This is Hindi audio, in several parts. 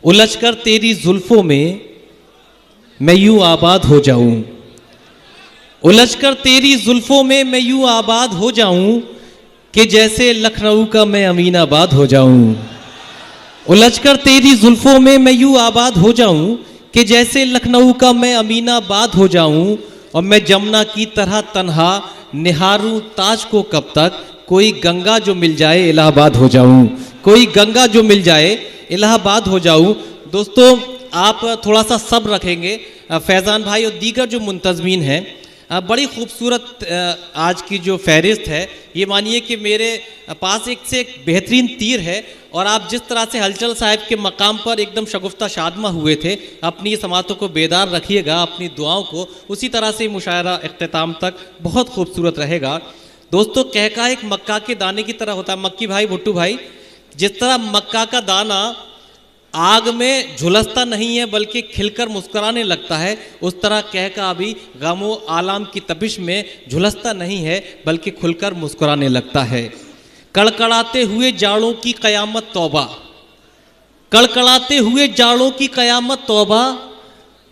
उलझकर तेरी जुल्फों में मैं यूं आबाद हो जाऊं, उलझकर तेरी जुल्फों में मैं यूं आबाद हो जाऊं कि जैसे लखनऊ का मैं अमीनाबाद हो जाऊं। उलझकर तेरी जुल्फों में मैं यूं आबाद हो जाऊं कि जैसे लखनऊ का मैं अमीनाबाद हो जाऊं। और मैं जमुना की तरह तन्हा निहारूं ताज को कब तक, कोई गंगा जो मिल जाए इलाहाबाद हो जाऊं, कोई गंगा जो मिल जाए इलाहाबाद हो जाऊं। दोस्तों आप थोड़ा सा सब्र रखेंगे, फैज़ान भाई और दीगर जो मुंतज़मीन हैं, बड़ी खूबसूरत आज की जो फहरिस्त है, ये मानिए कि मेरे पास एक से एक बेहतरीन तीर है। और आप जिस तरह से हलचल साहब के मकाम पर एकदम शगुफ्ता शादमा हुए थे, अपनी समातों को बेदार रखिएगा, अपनी दुआओं को, उसी तरह से मुशायरा इख्तिताम तक बहुत खूबसूरत रहेगा। दोस्तों कहका एक मक्का के दाने की तरह होता है। मक्की भाई, भुट्टू भाई, जिस तरह मक्का का दाना आग में झुलसता नहीं है बल्कि खिलकर मुस्कुराने लगता है, उस तरह कहका अभी गमो आलाम की तपिश में झुलसता नहीं है बल्कि खुलकर मुस्कुराने लगता है। कड़कड़ाते हुए जाड़ों की कयामत तौबा, कड़कड़ाते हुए जाड़ों की कयामत तौबा,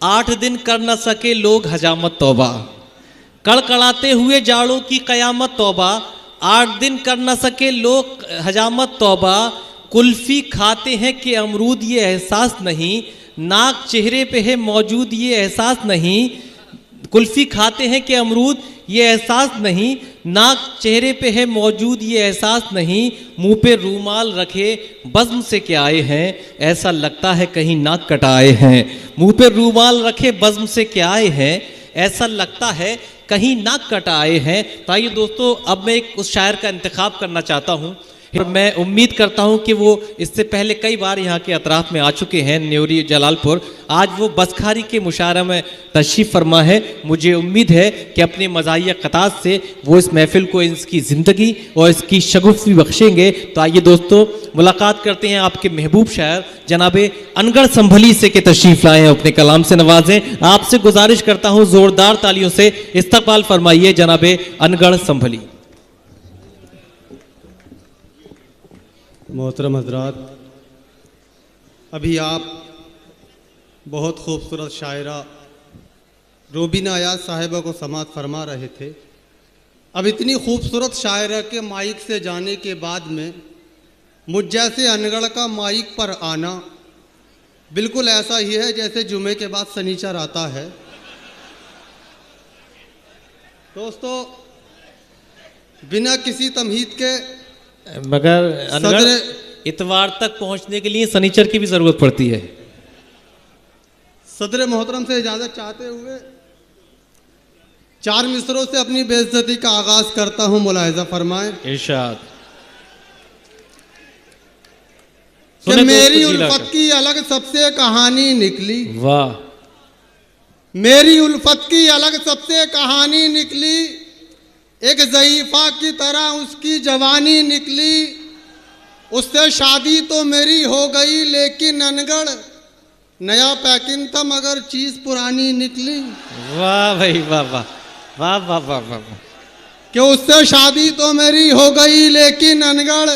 8 दिन कर न सके लोग हजामत तौबा। कड़कड़ाते हुए जाड़ों की कयामत तौबा, 8 दिन कर न सके लोग हजामत तौबा। कुल्फी खाते हैं कि अमरूद ये एहसास नहीं, नाक चेहरे पे है मौजूद ये एहसास नहीं। कुल्फी खाते हैं कि अमरूद ये एहसास नहीं, नाक चेहरे पे है मौजूद ये एहसास नहीं। मुंह पे रूमाल रखे बज़्म से क्या आए हैं, ऐसा लगता है कहीं नाक कटाए हैं। मुंह पे रूमाल रखे बज़्म से क्या आए हैं, ऐसा लगता है कहीं नाक कटाए हैं। तो आइए दोस्तों, अब मैं एक उस शायर का इंतखाब करना चाहता हूँ। मैं उम्मीद करता हूं कि वो इससे पहले कई बार यहाँ के अतराफ में आ चुके हैं, न्योरी जलालपुर। आज वो बसखारी के मुशायरा में तशरीफ़ फरमा है। मुझे उम्मीद है कि अपने मज़ाहिया क़ताद से वो इस महफ़िल को इसकी ज़िंदगी और इसकी शगुफ़ी बख्शेंगे। तो आइए दोस्तों मुलाकात करते हैं आपके महबूब शायर जनाबे अनगढ़ संभली से के तशरीफ़ लाएँ, अपने कलाम से नवाजें। आपसे गुजारिश करता हूँ ज़ोरदार तालियों से इस्तक़बाल फरमाइए जनाबे अनगढ़ संभली। मोहतरम हज़रात, अभी आप बहुत खूबसूरत शायरा रूबीना अयाज साहिबा को समात फरमा रहे थे। अब इतनी खूबसूरत शायरा के माइक से जाने के बाद में मुझ जैसे अनगढ़ का माइक पर आना बिल्कुल ऐसा ही है जैसे जुमे के बाद शनिचर आता है। दोस्तों बिना किसी तमहीद के, मगर अनगढ़ इतवार तक पहुंचने के लिए सनीचर की भी जरूरत पड़ती है। सदर मोहतरम से इजाजत चाहते हुए 4 मिसरों से अपनी बेइज्जती का आगाज करता हूं, मुलाहिजा फरमाएं। इरशाद। कि मेरी उल्फत की अलग सबसे कहानी निकली, वाह। मेरी उल्फत की अलग सबसे कहानी निकली, एक ज़ईफ़ा की तरह उसकी जवानी निकली। उससे शादी तो मेरी हो गई लेकिन अनगढ़ नया पैकिंग था मगर चीज़ पुरानी निकली। वाह भाई वाह वाह वाह वाह वाह वाह। कि उससे शादी तो मेरी हो गई लेकिन अनगढ़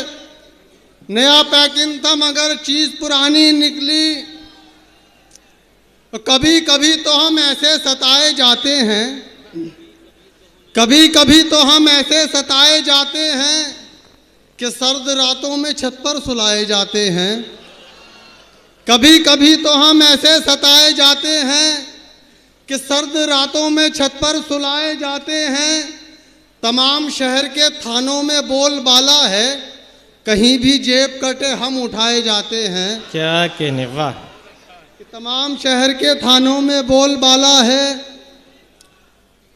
नया पैकिंग था मगर चीज़ पुरानी निकली। कभी कभी तो हम ऐसे सताए जाते हैं, कभी कभी तो हम ऐसे सताए जाते हैं कि सर्द रातों में छत पर सुलाए जाते हैं। कभी कभी तो हम ऐसे सताए जाते हैं कि सर्द रातों में छत पर सुलाए जाते हैं। तमाम शहर के थानों में बोलबाला है, कहीं भी जेब कटे हम उठाए जाते हैं। क्या कहने, वाह। तमाम शहर के थानों में बोलबाला है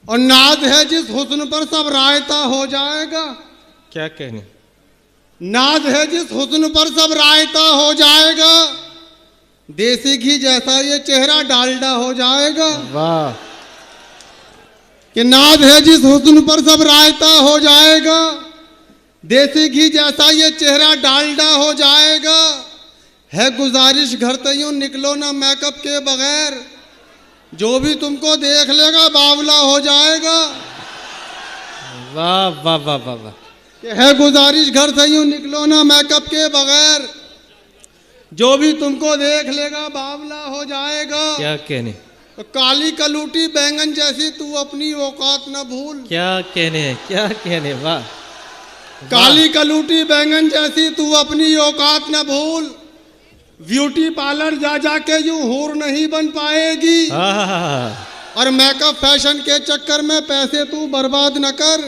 और नाज है जिस हुस्न पर सब रायता हो जाएगा। क्या कहने, नाज है जिस हुस्न पर सब रायता हो जाएगा। देसी घी जैसा ये चेहरा डालडा हो जाएगा। वाह। कि नाज है जिस हुस्न पर सब रायता हो जाएगा, देसी घी जैसा ये चेहरा डालडा हो जाएगा। है गुजारिश घर तयूं निकलो ना मेकअप के बगैर, जो भी तुमको देख लेगा बावला हो जाएगा। वाह वाह वाह वाह वाह। है गुजारिश घर से यूं निकलो ना मेकअप के बगैर, जो भी तुमको देख लेगा बावला हो जाएगा। क्या कहने, तो काली कलूटी बैंगन जैसी तू अपनी औकात न भूल। क्या कहने, क्या कहने, वाह। काली कलूटी बैंगन जैसी तू अपनी औकात न भूल। ब्यूटी पार्लर जा जाके यूं हूर नहीं बन पाएगी। और मेकअप फैशन के चक्कर में पैसे तू बर्बाद न कर।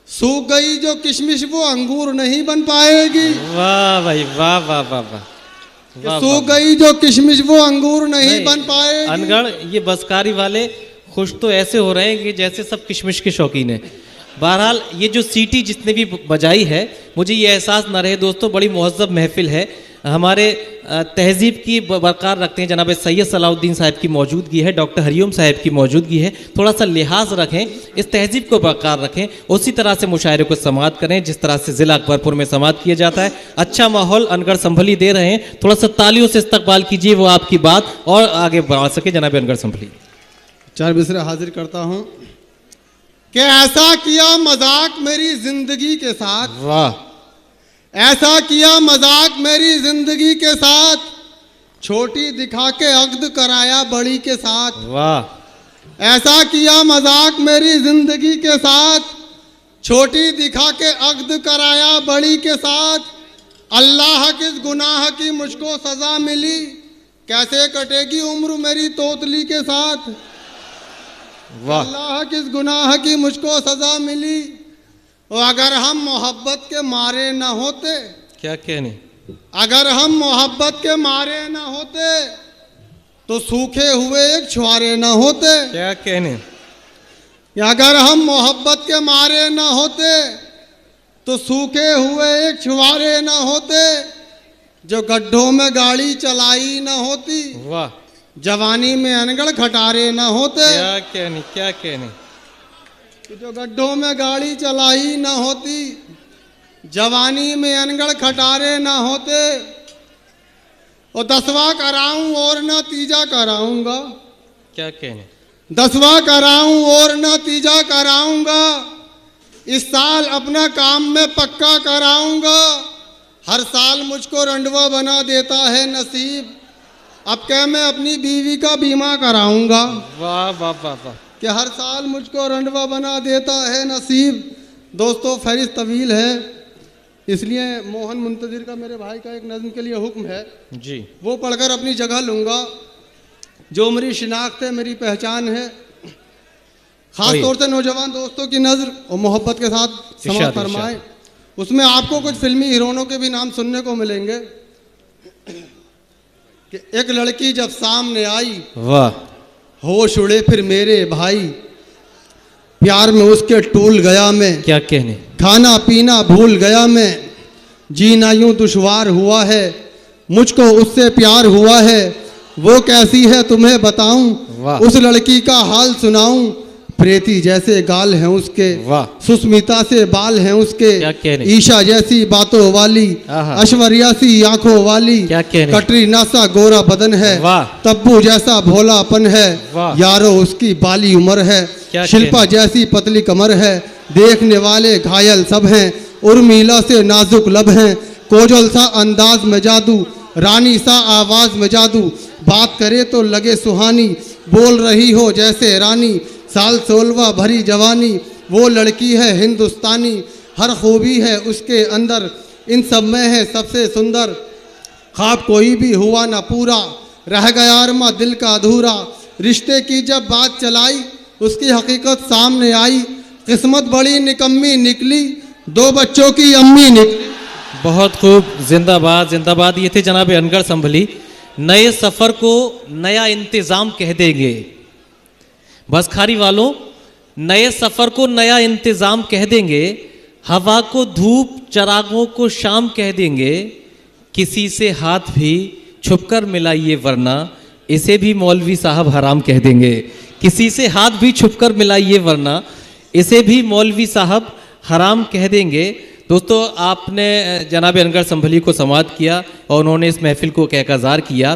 सूख गई जो किशमिश वो अंगूर नहीं बन पाएगी। वाह भाई, वाह वाह वाह वाह। सूख गई जो किशमिश वो अंगूर नहीं बन पाएगी। अनगढ़ ये बसकारी वाले खुश तो ऐसे हो रहे हैं कि जैसे सब किशमिश के शौकीन हैं। बहरहाल ये जो सीटी जिसने भी बजाई है, मुझे ये एहसास ना रहे दोस्तों, बड़ी मुहज़्ज़ब महफिल है। हमारे तहजीब की बरकरार रखते हैं। जनाब सैयद सलाउद्दीन साहब की मौजूदगी है, डॉक्टर हरिओम साहब की मौजूदगी है। थोड़ा सा लिहाज रखें, इस तहजीब को बरकरार रखें, उसी तरह से मुशायरे को समाअत करें जिस तरह से ज़िला अकबरपुर में समाअत किया जाता है। अच्छा माहौल अनगढ़ संभली दे रहे हैं, थोड़ा सा तालियों से इस्तकबाल कीजिए वो आपकी बात और आगे बढ़ा सके। जनाब अनगढ़ संभली 4 मिसरे हाजिर करता हूँ कि ऐसा किया मजाक मेरी जिंदगी के साथ। वाह। ऐसा किया मजाक मेरी जिंदगी के साथ, छोटी दिखा के अक्द कराया बड़ी के साथ। वाह। ऐसा किया मजाक मेरी जिंदगी के साथ, छोटी दिखा के अक्द कराया बड़ी के साथ। अल्लाह किस गुनाह की मुझको सजा मिली, कैसे कटेगी उम्र मेरी तोतली के साथ। वाह। अल्लाह किस गुनाह की मुझको सजा मिली, अगर हम मोहब्बत के मारे न होते। क्या कहने, अगर हम मोहब्बत के मारे न होते तो सूखे हुए एक छुआरे न होते। क्या कहने, अगर हम मोहब्बत के मारे न होते तो सूखे हुए एक छुआरे न होते। जो गड्ढों में गाड़ी चलाई न होती, वाह। जवानी में अनगढ़ खटारे न होते। क्या कहने, क्या कहने, जो गड्ढों में गाड़ी चलाई न होती, जवानी में अनगढ़ खटारे न होते। और 10वां कराऊं और न तीजा कराऊंगा। क्या कहने, 10वां कराऊं और न तीजा कराऊंगा। इस साल अपना काम में पक्का कराऊंगा। हर साल मुझको रंडवा बना देता है नसीब, अब क्या मैं अपनी बीवी का बीमा कराऊंगा। वाह वाह वाह वाह। कि हर साल मुझको रंडवा बना देता है नसीब। दोस्तों फहरिस्त तवील है, इसलिए मोहन मुंतजिर का मेरे भाई का एक नज़्म के लिए हुक्म है जी, वो पढ़कर अपनी जगह लूँगा। जो मेरी शिनाख्त है, मेरी पहचान है, ख़ास तौर से नौजवान दोस्तों की नज़र और मोहब्बत के साथ समाअत फरमाएं। उसमें आपको कुछ फिल्मी हीरोइनों के भी नाम सुनने को मिलेंगे। कि एक लड़की जब सामने आई, वाह, होश उड़े फिर मेरे भाई, प्यार में उसके टूल गया मैं। क्या कहने, खाना पीना भूल गया मैं, जीना यूं दुश्वार हुआ है, मुझको उससे प्यार हुआ है। वो कैसी है तुम्हें बताऊं, उस लड़की का हाल सुनाऊं। प्रीति जैसे गाल हैं उसके, वाह, सुस्मिता से बाल हैं उसके, क्या कहने, ईशा जैसी बातों वाली, ऐश्वर्या सी आंखों वाली, क्या कहने, कटरीना सा गोरा बदन है, वाह, तब्बू जैसा भोलापन है, वाह, यारो उसकी बाली उम्र है, शिल्पा जैसी पतली कमर है, देखने वाले घायल सब हैं, उर्मिला से नाजुक लब हैं, कोजल सा अंदाज में जादू, रानी सा आवाज में जादू, बात करे तो लगे सुहानी, बोल रही हो जैसे रानी, साल 16वां भरी जवानी, वो लड़की है हिंदुस्तानी, हर खूबी है उसके अंदर, इन सब में है सबसे सुंदर। ख्वाब कोई भी हुआ ना पूरा, रह गया अरमा दिल का अधूरा, रिश्ते की जब बात चलाई उसकी हकीकत सामने आई, किस्मत बड़ी निकम्मी निकली, 2 बच्चों की अम्मी निकली। बहुत खूब, जिंदाबाद जिंदाबाद। ये थे जनाब अनगढ़ संभली। नए सफ़र को नया इंतज़ाम कह देंगे। बसखारी वालों, नए सफ़र को नया इंतज़ाम कह देंगे, हवा को धूप चरागों को शाम कह देंगे, किसी से हाथ भी छुपकर मिलाइए वरना इसे भी मौलवी साहब हराम कह देंगे। किसी से हाथ भी छुपकर मिलाइए वरना इसे भी मौलवी साहब हराम कह देंगे। दोस्तों, आपने जनाब अनगढ़ संभली को समाअत किया और उन्होंने इस महफिल को कहकजार किया।